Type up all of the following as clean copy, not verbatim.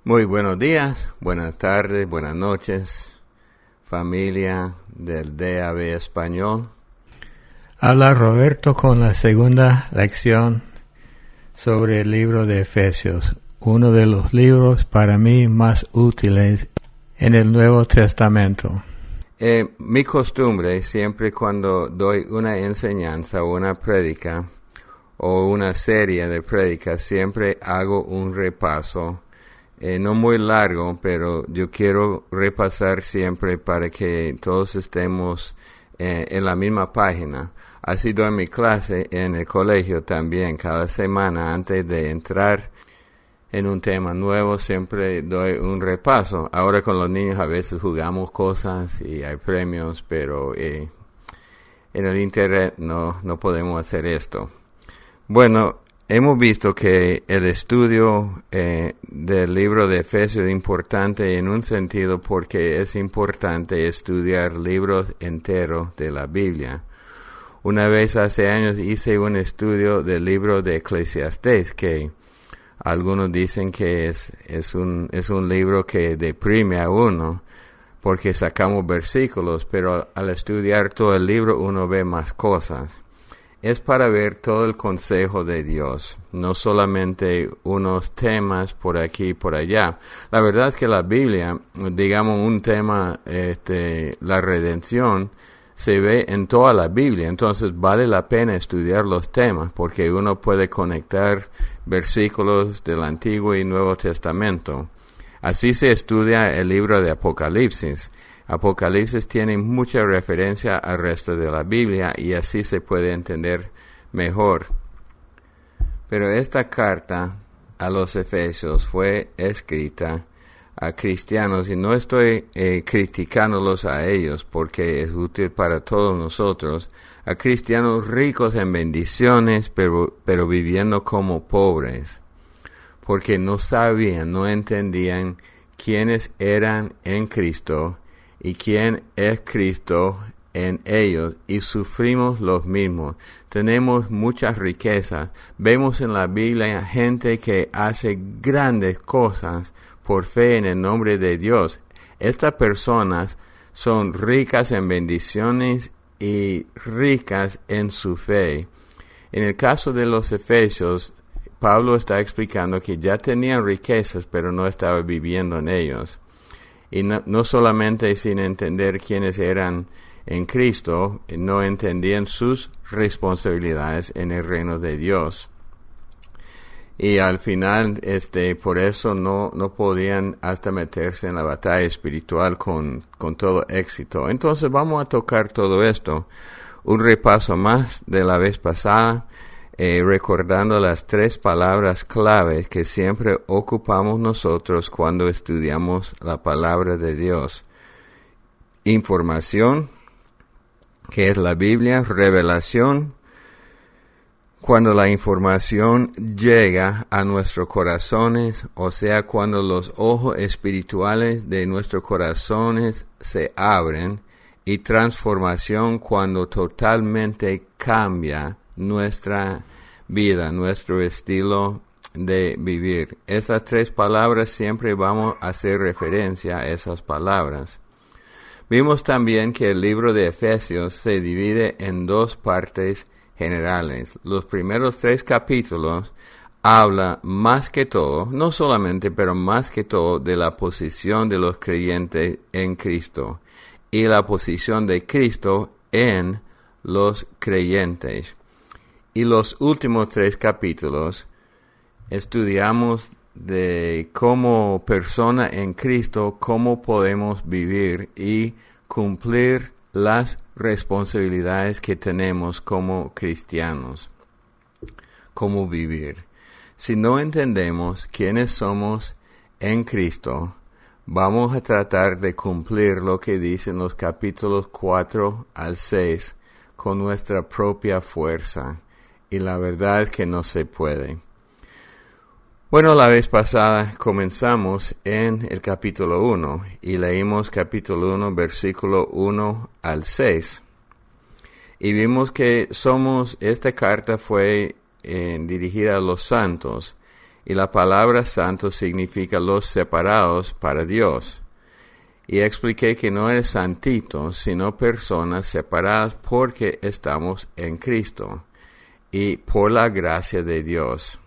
Muy buenos días, buenas tardes, buenas noches, familia del DAB Español. Habla Roberto con la segunda lección sobre el libro de Efesios, uno de los libros para mí más útiles en el Nuevo Testamento. Mi costumbre, siempre cuando doy una enseñanza o una prédica o una serie de prédicas, siempre hago un repaso. No muy largo, pero yo quiero repasar siempre para que todos estemos en la misma página. Así doy mi clase en el colegio también. Cada semana antes de entrar en un tema nuevo siempre doy un repaso. Ahora con los niños a veces jugamos cosas y hay premios, pero en el internet no podemos hacer esto. Bueno, hemos visto que el estudio del libro de Efesios es importante en un sentido porque es importante estudiar libros enteros de la Biblia. Una vez hace años hice un estudio del libro de Eclesiastés, que algunos dicen que es un libro que deprime a uno porque sacamos versículos, pero al estudiar todo el libro uno ve más cosas. Es para ver todo el consejo de Dios, no solamente unos temas por aquí y por allá. La verdad es que la Biblia, digamos un tema, la redención, se ve en toda la Biblia. Entonces vale la pena estudiar los temas porque uno puede conectar versículos del Antiguo y Nuevo Testamento. Así se estudia el libro de Apocalipsis. Apocalipsis tiene mucha referencia al resto de la Biblia y así se puede entender mejor. Pero esta carta a los Efesios fue escrita a cristianos y no estoy criticándolos a ellos porque es útil para todos nosotros, a cristianos ricos en bendiciones pero viviendo como pobres porque no sabían, no entendían quiénes eran en Cristo y quién es Cristo en ellos, y sufrimos los mismos. Tenemos muchas riquezas. Vemos en la Biblia gente que hace grandes cosas por fe en el nombre de Dios. Estas personas son ricas en bendiciones y ricas en su fe. En el caso de los Efesios, Pablo está explicando que ya tenían riquezas, pero no estaba viviendo en ellos. Y no solamente sin entender quiénes eran en Cristo, no entendían sus responsabilidades en el reino de Dios. Y al final, por eso no podían hasta meterse en la batalla espiritual con todo éxito. Entonces vamos a tocar todo esto. Un repaso más de la vez pasada, recordando las 3 palabras claves que siempre ocupamos nosotros cuando estudiamos la palabra de Dios. Información, que es la Biblia; revelación, cuando la información llega a nuestros corazones, o sea, cuando los ojos espirituales de nuestros corazones se abren; y transformación, cuando totalmente cambia nuestra vida, nuestro estilo de vivir. Esas 3 palabras siempre vamos a hacer referencia a esas palabras. Vimos también que el libro de Efesios se divide en 2 partes generales. Los primeros 3 capítulos habla más que todo, no solamente, pero más que todo, de la posición de los creyentes en Cristo y la posición de Cristo en los creyentes. Y los últimos 3 capítulos estudiamos de cómo persona en Cristo, cómo podemos vivir y cumplir las responsabilidades que tenemos como cristianos. Cómo vivir. Si no entendemos quiénes somos en Cristo, vamos a tratar de cumplir lo que dicen los capítulos 4 al 6 con nuestra propia fuerza. Y la verdad es que no se puede. Bueno, la vez pasada comenzamos en el capítulo 1 y leímos capítulo 1, versículo 1 al 6. Y vimos que esta carta fue dirigida a los santos y la palabra santo significa los separados para Dios. Y expliqué que no es santitos, sino personas separadas porque estamos en Cristo y por la gracia de Dios.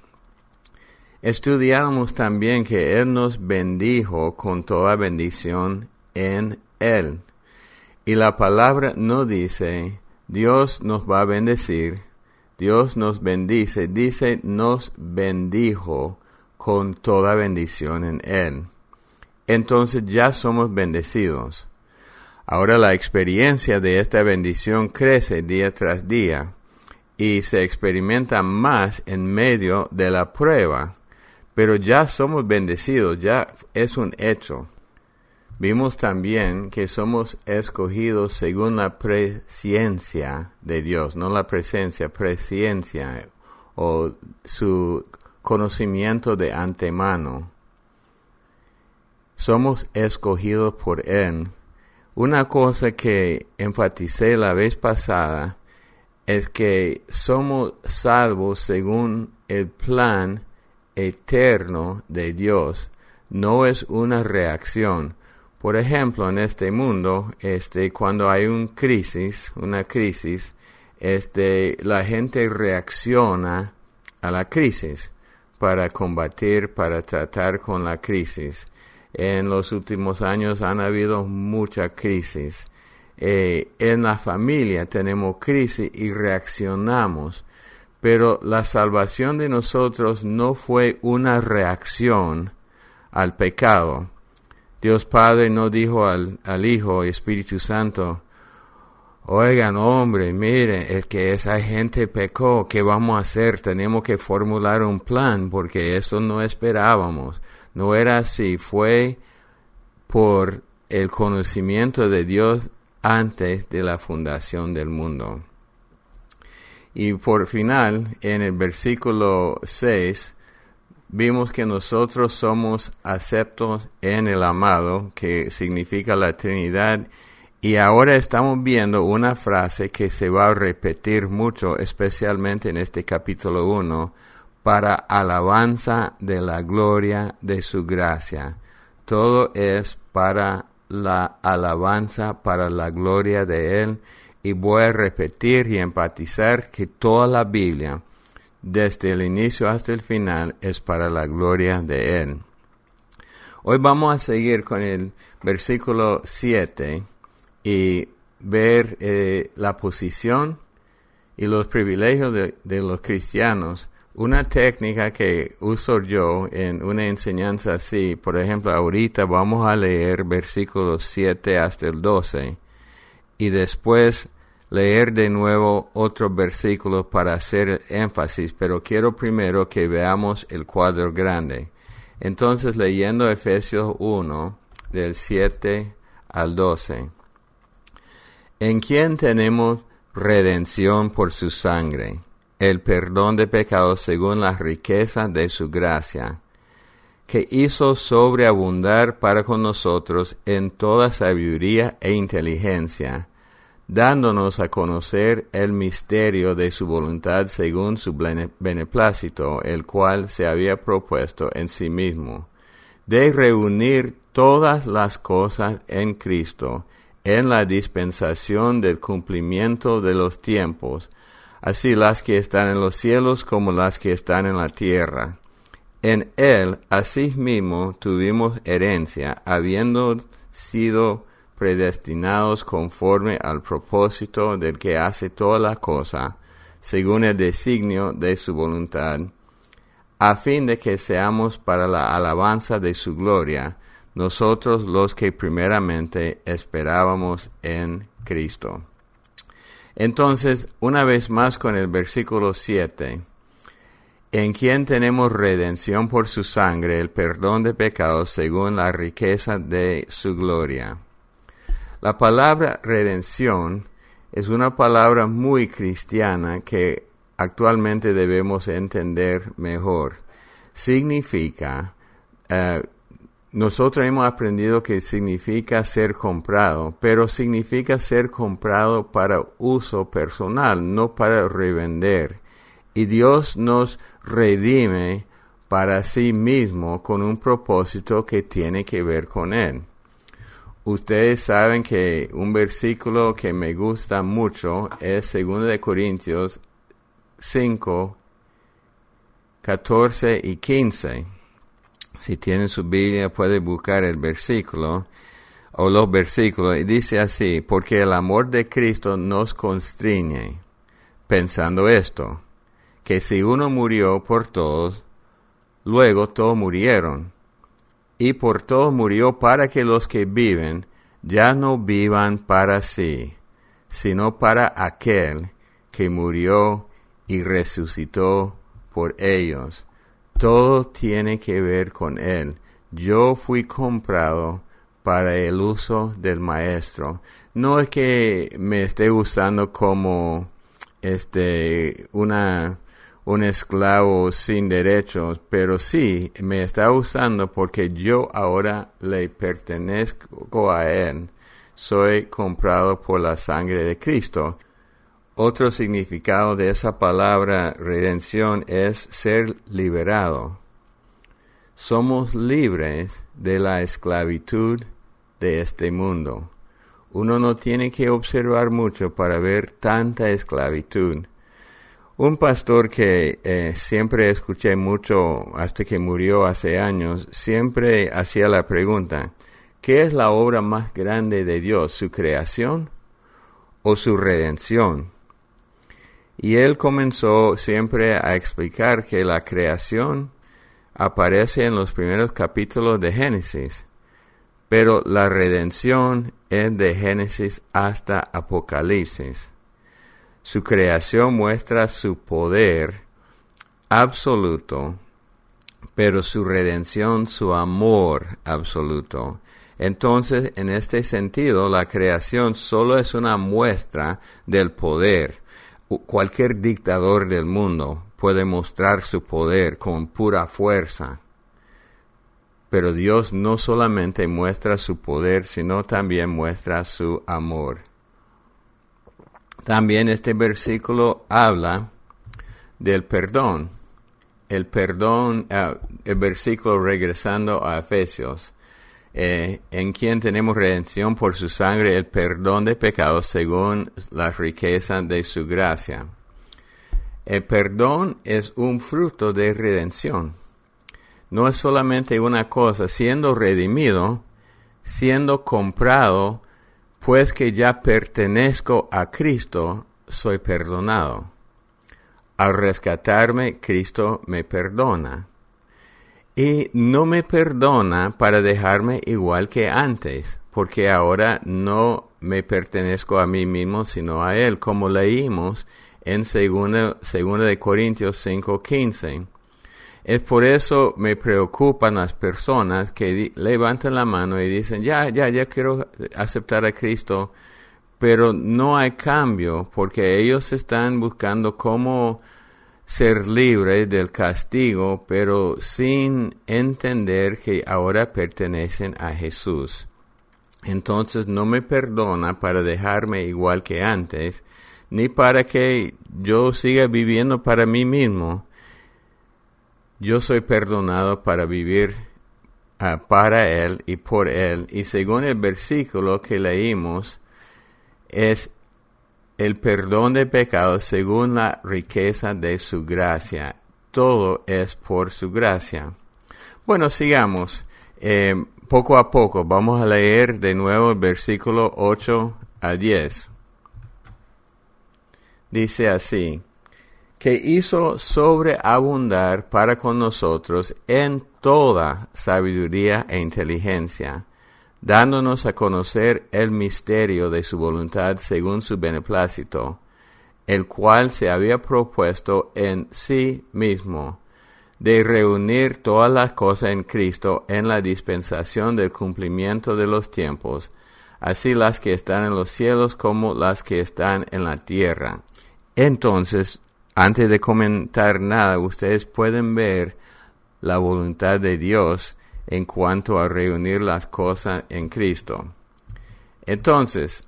Estudiamos también que Él nos bendijo con toda bendición en Él. Y la palabra no dice, Dios nos va a bendecir, Dios nos bendice, dice, nos bendijo con toda bendición en Él. Entonces ya somos bendecidos. Ahora la experiencia de esta bendición crece día tras día y se experimenta más en medio de la prueba, pero ya somos bendecidos, ya es un hecho. Vimos también que somos escogidos según la presciencia de Dios, no la presencia, presciencia o su conocimiento de antemano. Somos escogidos por Él. Una cosa que enfaticé la vez pasada es que somos salvos según el plan eterno de Dios. No es una reacción. Por ejemplo, en este mundo, cuando hay una crisis, la gente reacciona a la crisis para combatir, para tratar con la crisis. En los últimos años han habido mucha crisis. En la familia tenemos crisis y reaccionamos. Pero la salvación de nosotros no fue una reacción al pecado. Dios Padre no dijo al Hijo y Espíritu Santo, oigan, hombre, miren, es que esa gente pecó, ¿qué vamos a hacer? Tenemos que formular un plan porque esto no esperábamos. No era así, fue por el conocimiento de Dios antes de la fundación del mundo. Y por final, en el versículo 6, vimos que nosotros somos aceptos en el amado, que significa la Trinidad. Y ahora estamos viendo una frase que se va a repetir mucho, especialmente en este capítulo 1, para alabanza de la gloria de su gracia. Todo es para la alabanza, para la gloria de Él. Y voy a repetir y enfatizar que toda la Biblia, desde el inicio hasta el final, es para la gloria de Él. Hoy vamos a seguir con el versículo 7 y ver la posición y los privilegios de los cristianos. Una técnica que uso yo en una enseñanza así, por ejemplo, ahorita vamos a leer versículos 7 hasta el 12 y después leer de nuevo otros versículos para hacer énfasis, pero quiero primero que veamos el cuadro grande. Entonces, leyendo Efesios 1, del 7 al 12. En quien tenemos redención por su sangre, el perdón de pecados según la riqueza de su gracia, que hizo sobreabundar para con nosotros en toda sabiduría e inteligencia, dándonos a conocer el misterio de su voluntad según su beneplácito, el cual se había propuesto en sí mismo, de reunir todas las cosas en Cristo, en la dispensación del cumplimiento de los tiempos, así las que están en los cielos como las que están en la tierra. En Él, asimismo, tuvimos herencia, habiendo sido predestinados conforme al propósito del que hace toda la cosa, según el designio de su voluntad, a fin de que seamos para la alabanza de su gloria, nosotros los que primeramente esperábamos en Cristo. Entonces, una vez más con el versículo 7, en quien tenemos redención por su sangre, el perdón de pecados según la riqueza de su gloria. La palabra redención es una palabra muy cristiana que actualmente debemos entender mejor. Significa, nosotros hemos aprendido que significa ser comprado, pero significa ser comprado para uso personal, no para revender. Y Dios nos redime para sí mismo con un propósito que tiene que ver con Él. Ustedes saben que un versículo que me gusta mucho es 2 Corintios 5, 14 y 15. Si tienen su Biblia, pueden buscar el versículo o los versículos. Y dice así: porque el amor de Cristo nos constriñe, pensando esto, que si uno murió por todos, luego todos murieron. Y por todos murió para que los que viven ya no vivan para sí, sino para aquel que murió y resucitó por ellos. Todo tiene que ver con Él. Yo fui comprado para el uso del Maestro. No es que me esté usando como un esclavo sin derechos, pero sí me está usando porque yo ahora le pertenezco a Él. Soy comprado por la sangre de Cristo. Otro significado de esa palabra redención es ser liberado. Somos libres de la esclavitud de este mundo. Uno no tiene que observar mucho para ver tanta esclavitud. Un pastor que siempre escuché mucho hasta que murió hace años, siempre hacía la pregunta: ¿qué es la obra más grande de Dios? ¿Su creación o su redención? Y él comenzó siempre a explicar que la creación aparece en los primeros capítulos de Génesis, pero la redención es de Génesis hasta Apocalipsis. Su creación muestra su poder absoluto, pero su redención, su amor absoluto. Entonces, en este sentido, la creación solo es una muestra del poder. Cualquier dictador del mundo puede mostrar su poder con pura fuerza. Pero Dios no solamente muestra su poder, sino también muestra su amor. También este versículo habla del perdón. El versículo regresando a Efesios, en quien tenemos redención por su sangre, el perdón de pecados según las riquezas de su gracia. El perdón es un fruto de redención. No es solamente una cosa, siendo redimido, siendo comprado, pues que ya pertenezco a Cristo, soy perdonado. Al rescatarme, Cristo me perdona. Y no me perdona para dejarme igual que antes, porque ahora no me pertenezco a mí mismo, sino a Él, como leímos en 2 Corintios 5:15. Es por eso me preocupan las personas que levantan la mano y dicen, ya quiero aceptar a Cristo, pero no hay cambio, porque ellos están buscando cómo ser libres del castigo, pero sin entender que ahora pertenecen a Jesús. Entonces no me perdona para dejarme igual que antes, ni para que yo siga viviendo para mí mismo. Yo soy perdonado para vivir para Él y por Él. Y según el versículo que leímos, es el perdón de pecados según la riqueza de su gracia. Todo es por su gracia. Bueno, sigamos. Poco a poco vamos a leer de nuevo el versículo 8 a 10. Dice así: que hizo sobreabundar para con nosotros en toda sabiduría e inteligencia, dándonos a conocer el misterio de su voluntad según su beneplácito, el cual se había propuesto en sí mismo, de reunir todas las cosas en Cristo en la dispensación del cumplimiento de los tiempos, así las que están en los cielos como las que están en la tierra. Entonces, antes de comentar nada, ustedes pueden ver la voluntad de Dios en cuanto a reunir las cosas en Cristo. Entonces,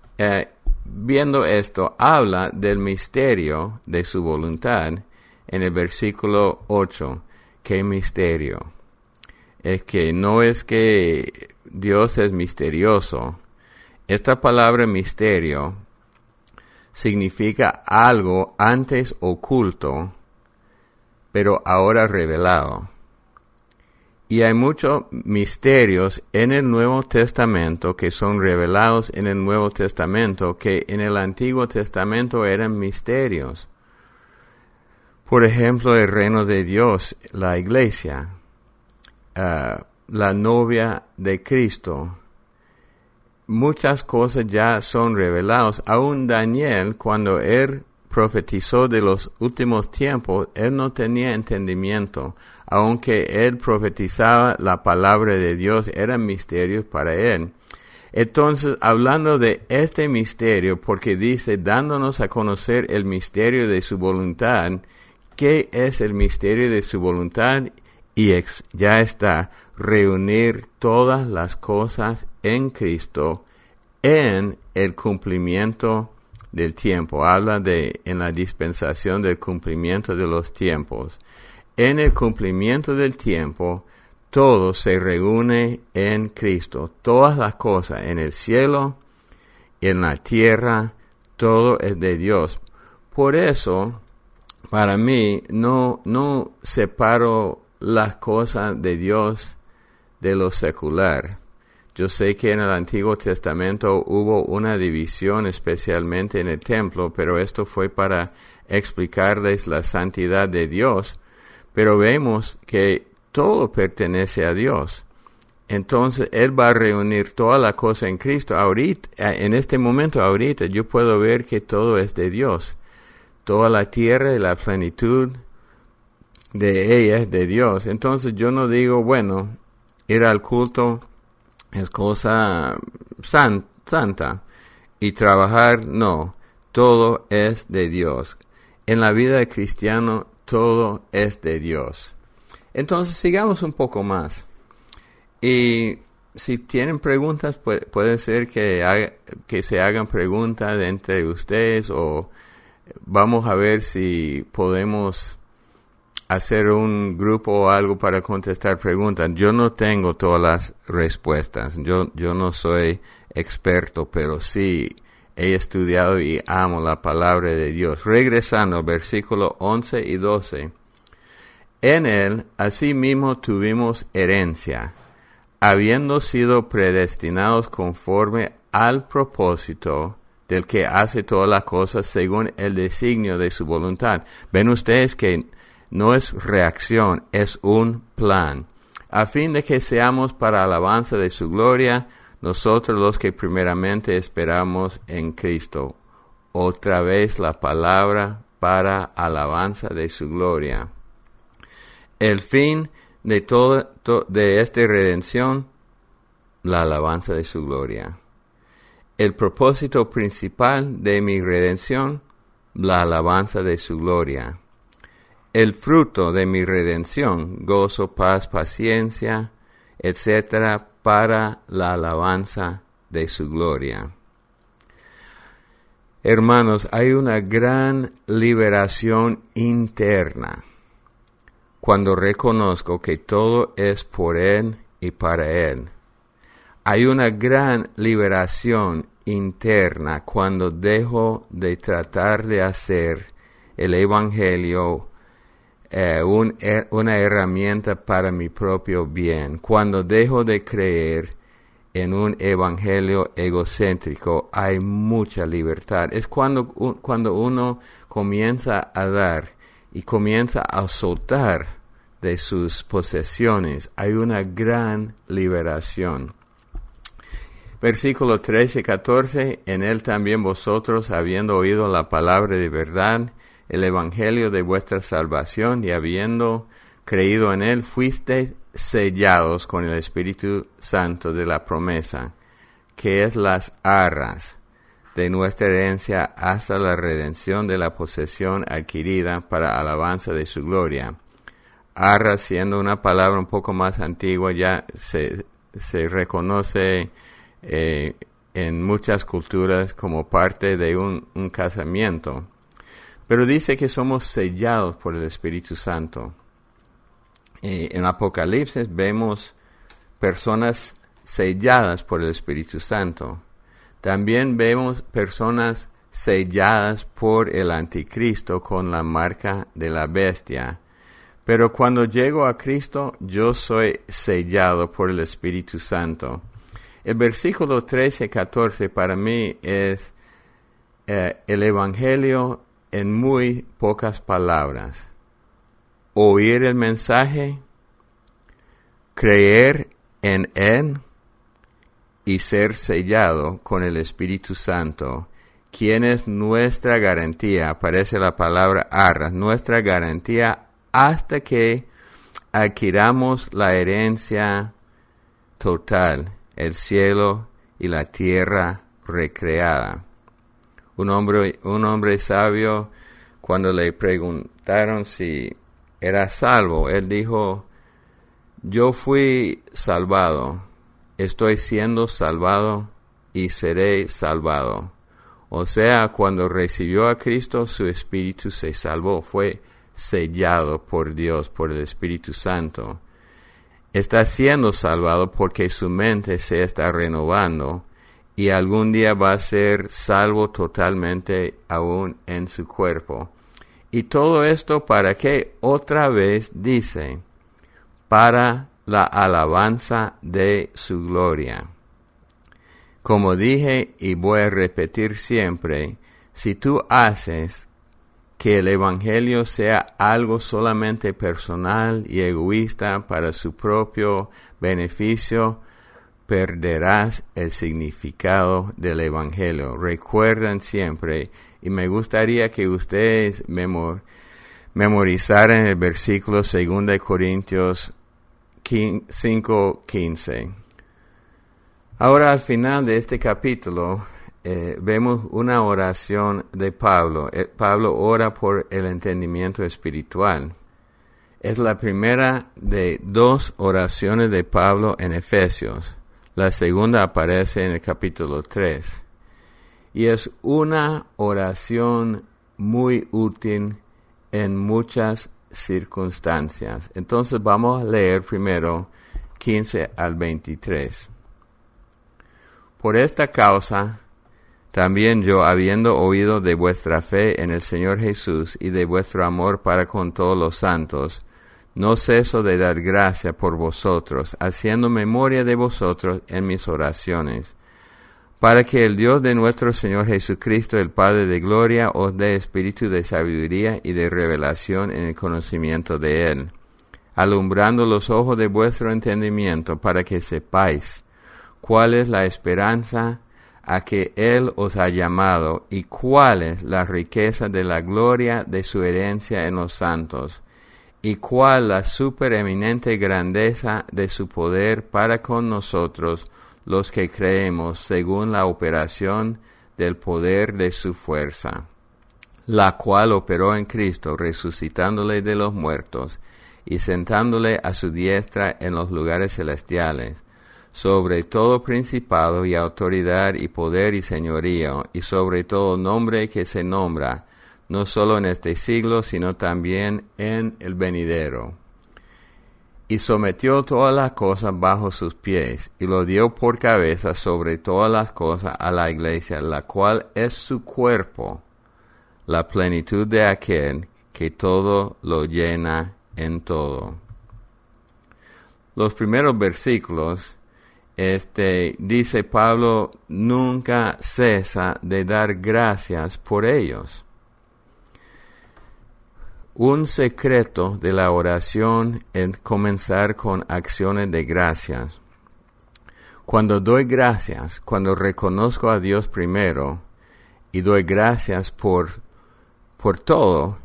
viendo esto, habla del misterio de su voluntad en el versículo 8, qué misterio. Es que no es que Dios es misterioso. Esta palabra misterio significa algo antes oculto, pero ahora revelado. Y hay muchos misterios en el Nuevo Testamento que son revelados en el Nuevo Testamento que en el Antiguo Testamento eran misterios. Por ejemplo, el reino de Dios, la iglesia, la novia de Cristo. Muchas cosas ya son reveladas. Aún Daniel, cuando él profetizó de los últimos tiempos, él no tenía entendimiento. Aunque él profetizaba la palabra de Dios, eran misterios para él. Entonces, hablando de este misterio, porque dice, dándonos a conocer el misterio de su voluntad, ¿qué es el misterio de su voluntad? Y ya está, reunir todas las cosas en Cristo en el cumplimiento del tiempo. Habla en la dispensación del cumplimiento de los tiempos. En el cumplimiento del tiempo, todo se reúne en Cristo. Todas las cosas en el cielo, en la tierra, todo es de Dios. Por eso, para mí, no separo las cosas de Dios de lo secular. Yo sé que en el Antiguo Testamento hubo una división, especialmente en el templo, pero esto fue para explicarles la santidad de Dios. Pero vemos que todo pertenece a Dios. Entonces, Él va a reunir toda la cosa en Cristo. Ahorita, en este momento, yo puedo ver que todo es de Dios. Toda la tierra y la plenitud de ella es de Dios. Entonces, yo no digo, bueno, ir al culto es cosa santa. Y trabajar, no. Todo es de Dios. En la vida del cristiano, todo es de Dios. Entonces, sigamos un poco más. Y si tienen preguntas, puede ser que se hagan preguntas entre ustedes o vamos a ver si podemos hacer un grupo o algo para contestar preguntas. Yo no tengo todas las respuestas. Yo no soy experto, pero sí he estudiado y amo la palabra de Dios. Regresando al versículo 11 y 12. En él, asimismo, tuvimos herencia, habiendo sido predestinados conforme al propósito del que hace todas las cosas según el designio de su voluntad. Ven ustedes que no es reacción, es un plan, a fin de que seamos para alabanza de su gloria, nosotros los que primeramente esperamos en Cristo. Otra vez la palabra para alabanza de su gloria. El fin de esta redención, la alabanza de su gloria. El propósito principal de mi redención, la alabanza de su gloria. El fruto de mi redención, gozo, paz, paciencia, etcétera, para la alabanza de su gloria. Hermanos, hay una gran liberación interna cuando reconozco que todo es por Él y para Él. Hay una gran liberación interna cuando dejo de tratar de hacer el Evangelio una herramienta para mi propio bien. Cuando dejo de creer en un evangelio egocéntrico, hay mucha libertad. Es cuando uno comienza a dar y comienza a soltar de sus posesiones. Hay una gran liberación. Versículo 13 y 14, en él también vosotros, habiendo oído la palabra de verdad, el evangelio de vuestra salvación, y habiendo creído en él, fuisteis sellados con el Espíritu Santo de la promesa, que es las arras de nuestra herencia hasta la redención de la posesión adquirida para alabanza de su gloria. Arras, siendo una palabra un poco más antigua, ya se reconoce en muchas culturas como parte de un casamiento. Pero dice que somos sellados por el Espíritu Santo. En Apocalipsis vemos personas selladas por el Espíritu Santo. También vemos personas selladas por el anticristo con la marca de la bestia. Pero cuando llego a Cristo, yo soy sellado por el Espíritu Santo. El versículo 13-14 para mí es el Evangelio en muy pocas palabras. Oír el mensaje, creer en él y ser sellado con el Espíritu Santo, quien es nuestra garantía. Aparece la palabra arras, nuestra garantía hasta que adquiramos la herencia total, el cielo y la tierra recreada. Un hombre sabio, cuando le preguntaron si era salvo, él dijo: yo fui salvado, estoy siendo salvado y seré salvado. O sea, cuando recibió a Cristo, su espíritu se salvó, fue sellado por Dios, por el Espíritu Santo. Está siendo salvado porque su mente se está renovando y algún día va a ser salvo totalmente aún en su cuerpo. Y todo esto para qué, otra vez dice, para la alabanza de su gloria. Como dije y voy a repetir siempre, si tú haces que el Evangelio sea algo solamente personal y egoísta para su propio beneficio, perderás el significado del Evangelio. Recuerden siempre, y me gustaría que ustedes memorizaran el versículo 2 Corintios 5:15. Ahora, al final de este capítulo, vemos una oración de Pablo. Pablo ora por el entendimiento espiritual. Es la primera de 2 oraciones de Pablo en Efesios. La segunda aparece en el capítulo 3. Y es una oración muy útil en muchas circunstancias. Entonces vamos a leer primero 15 al 23. Por esta causa, también yo, habiendo oído de vuestra fe en el Señor Jesús y de vuestro amor para con todos los santos, no ceso de dar gracia por vosotros, haciendo memoria de vosotros en mis oraciones, para que el Dios de nuestro Señor Jesucristo, el Padre de gloria, os dé espíritu de sabiduría y de revelación en el conocimiento de Él, alumbrando los ojos de vuestro entendimiento, para que sepáis cuál es la esperanza a que Él os ha llamado, y cuál es la riqueza de la gloria de su herencia en los santos, y cuál la supereminente grandeza de su poder para con nosotros, los que creemos, según la operación del poder de su fuerza, la cual operó en Cristo, resucitándole de los muertos, y sentándole a su diestra en los lugares celestiales, sobre todo principado y autoridad y poder y señorío, y sobre todo nombre que se nombra, no solo en este siglo, sino también en el venidero. Y sometió todas las cosas bajo sus pies, y lo dio por cabeza sobre todas las cosas a la iglesia, la cual es su cuerpo, la plenitud de aquel que todo lo llena en todo. Los primeros versículos, dice Pablo, nunca cesa de dar gracias por ellos. Un secreto de la oración es comenzar con acciones de gracias. Cuando doy gracias, cuando reconozco a Dios primero y doy gracias por todo,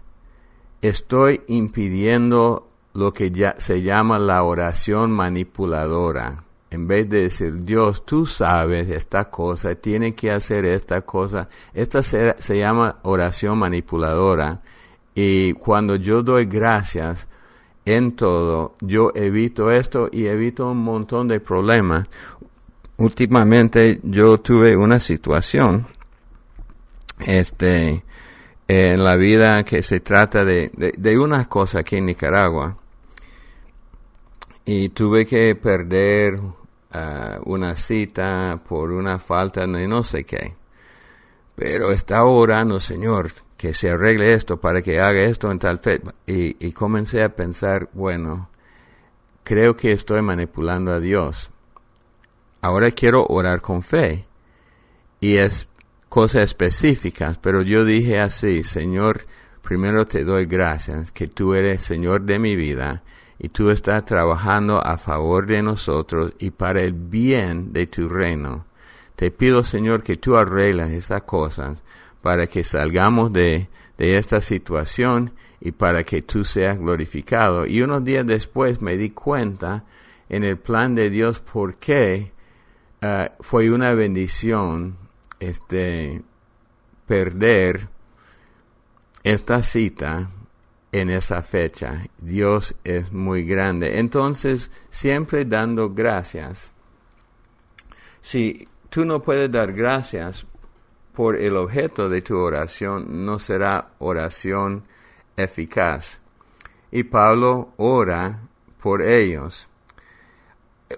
estoy impidiendo lo que ya se llama la oración manipuladora. En vez de decir, Dios, tú sabes esta cosa, tiene que hacer esta cosa. Esta se llama oración manipuladora. Y cuando yo doy gracias en todo, yo evito esto y evito un montón de problemas. Últimamente yo tuve una situación en la vida que se trata de unas cosas aquí en Nicaragua. y tuve que perder una cita por una falta de no sé qué. Pero estaba orando, Señor, que se arregle esto para que haga esto en tal fecha. Y comencé a pensar, bueno, creo que estoy manipulando a Dios. Ahora quiero orar con fe. Y es cosas específicas, pero yo dije así, Señor, primero te doy gracias que tú eres Señor de mi vida y tú estás trabajando a favor de nosotros y para el bien de tu reino. Te pido, Señor, que tú arregles esas cosas para que salgamos de esta situación y para que tú seas glorificado. Y unos días después me di cuenta en el plan de Dios por qué fue una bendición perder esta cita en esa fecha. Dios es muy grande. Entonces, siempre dando gracias. Si tú no puedes dar gracias por el objeto de tu oración, no será oración eficaz. Y Pablo ora por ellos.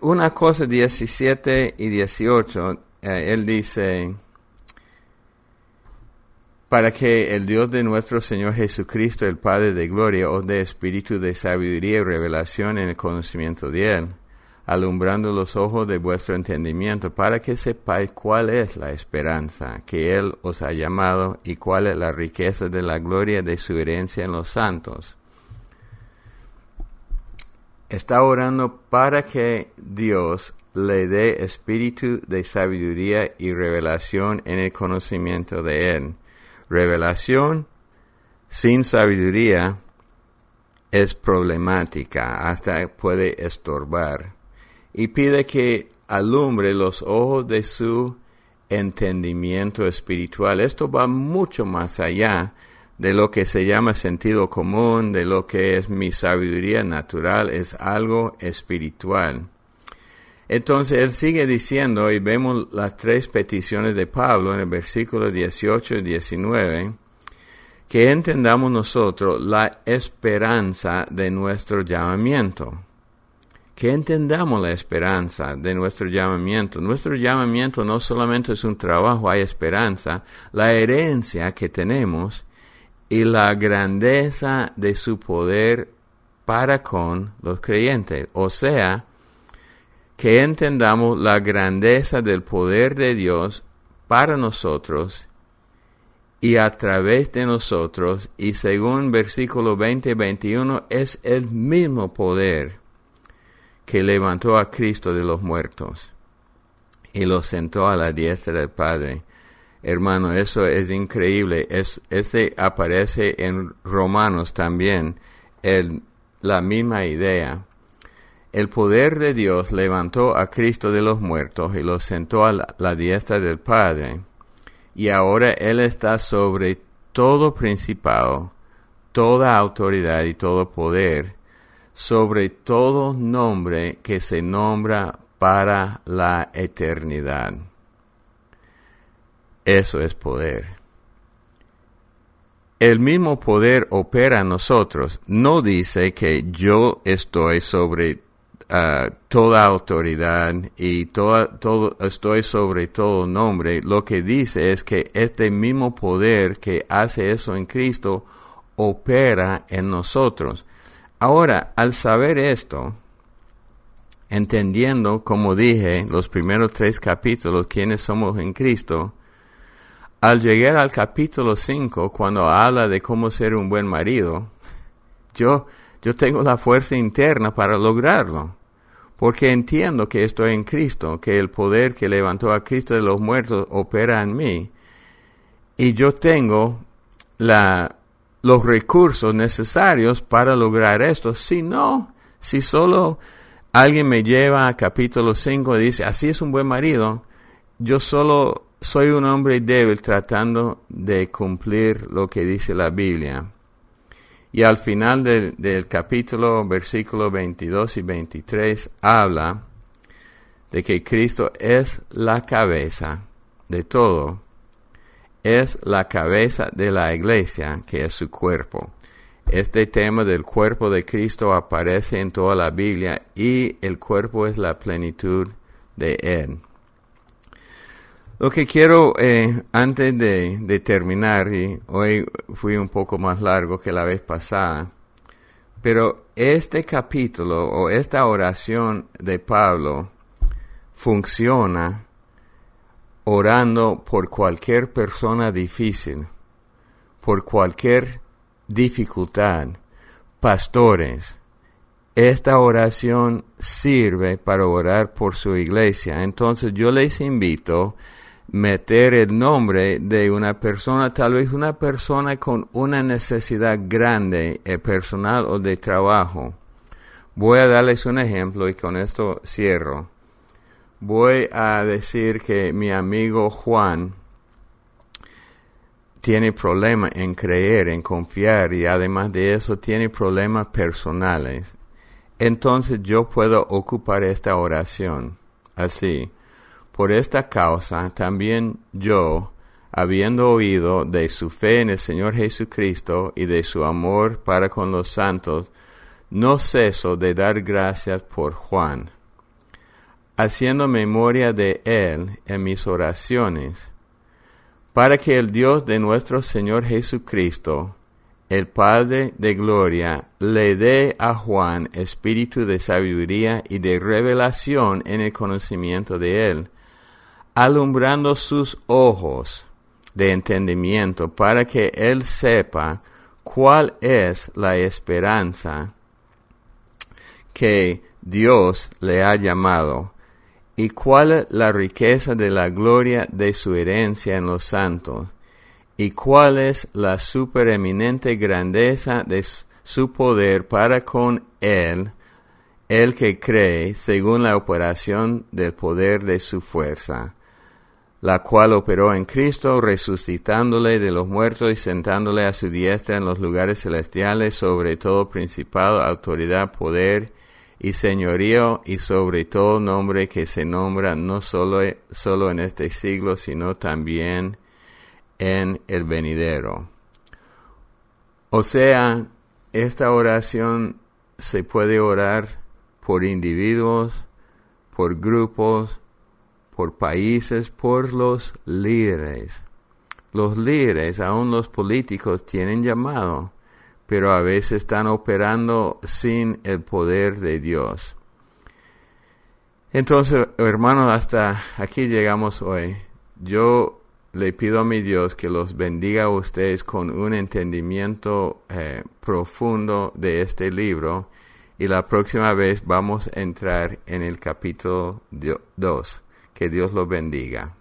Una cosa 17 y 18, él dice, para que el Dios de nuestro Señor Jesucristo, el Padre de gloria, os dé espíritu de sabiduría y revelación en el conocimiento de Él, alumbrando los ojos de vuestro entendimiento, para que sepáis cuál es la esperanza que Él os ha llamado y cuál es la riqueza de la gloria de su herencia en los santos. Está orando para que Dios le dé espíritu de sabiduría y revelación en el conocimiento de Él. Revelación sin sabiduría es problemática, hasta puede estorbar. Y pide que alumbre los ojos de su entendimiento espiritual. Esto va mucho más allá de lo que se llama sentido común, de lo que es mi sabiduría natural, es algo espiritual. Entonces él sigue diciendo, y vemos las tres peticiones de Pablo en el versículo 18 y 19, que entendamos nosotros la esperanza de nuestro llamamiento. Que entendamos la esperanza de nuestro llamamiento. Nuestro llamamiento no solamente es un trabajo, hay esperanza, la herencia que tenemos y la grandeza de su poder para con los creyentes. O sea, que entendamos la grandeza del poder de Dios para nosotros y a través de nosotros, y según versículo 20 y 21, es el mismo poder que levantó a Cristo de los muertos y lo sentó a la diestra del Padre. Hermano, eso es increíble. Aparece en Romanos también, la misma idea. El poder de Dios levantó a Cristo de los muertos y lo sentó a la diestra del Padre. Y ahora Él está sobre todo principado, toda autoridad y todo poder, sobre todo nombre que se nombra para la eternidad. Eso es poder. El mismo poder opera en nosotros. No dice que yo estoy sobre toda autoridad y estoy sobre todo nombre. Lo que dice es que este mismo poder que hace eso en Cristo opera en nosotros. Ahora, al saber esto, entendiendo, como dije, los primeros 3 capítulos, quiénes somos en Cristo, al llegar al capítulo 5, cuando habla de cómo ser un buen marido, yo tengo la fuerza interna para lograrlo, porque entiendo que estoy en Cristo, que el poder que levantó a Cristo de los muertos opera en mí, y yo tengo los recursos necesarios para lograr esto. Si solo alguien me lleva a capítulo 5 y dice, así es un buen marido, yo solo soy un hombre débil tratando de cumplir lo que dice la Biblia. Y al final del capítulo, versículos 22 y 23, habla de que Cristo es la cabeza de todo. Es la cabeza de la iglesia, que es su cuerpo. Este tema del cuerpo de Cristo aparece en toda la Biblia y el cuerpo es la plenitud de Él. Lo que quiero, antes de terminar, y hoy fui un poco más largo que la vez pasada, pero este capítulo o esta oración de Pablo funciona orando por cualquier persona difícil, por cualquier dificultad, pastores. Esta oración sirve para orar por su iglesia. Entonces yo les invito a meter el nombre de una persona, tal vez una persona con una necesidad grande, personal o de trabajo. Voy a darles un ejemplo y con esto cierro. Voy a decir que mi amigo Juan tiene problemas en creer, en confiar y además de eso tiene problemas personales. Entonces yo puedo ocupar esta oración así. Por esta causa también yo, habiendo oído de su fe en el Señor Jesucristo y de su amor para con los santos, no ceso de dar gracias por Juan, haciendo memoria de él en mis oraciones, para que el Dios de nuestro Señor Jesucristo, el Padre de gloria, le dé a Juan espíritu de sabiduría y de revelación en el conocimiento de él, alumbrando sus ojos de entendimiento, para que él sepa cuál es la esperanza que Dios le ha llamado, y cuál es la riqueza de la gloria de su herencia en los santos, y cuál es la supereminente grandeza de su poder para con él, el que cree, según la operación del poder de su fuerza, la cual operó en Cristo, resucitándole de los muertos y sentándole a su diestra en los lugares celestiales, sobre todo principado, autoridad, poder y señorío, y sobre todo nombre que se nombra no solo en este siglo, sino también en el venidero. O sea, esta oración se puede orar por individuos, por grupos, por países, por los líderes. Los líderes, aun los políticos, tienen llamado, pero a veces están operando sin el poder de Dios. Entonces, hermanos, hasta aquí llegamos hoy. Yo le pido a mi Dios que los bendiga a ustedes con un entendimiento profundo de este libro, y la próxima vez vamos a entrar en el capítulo 2. Que Dios los bendiga.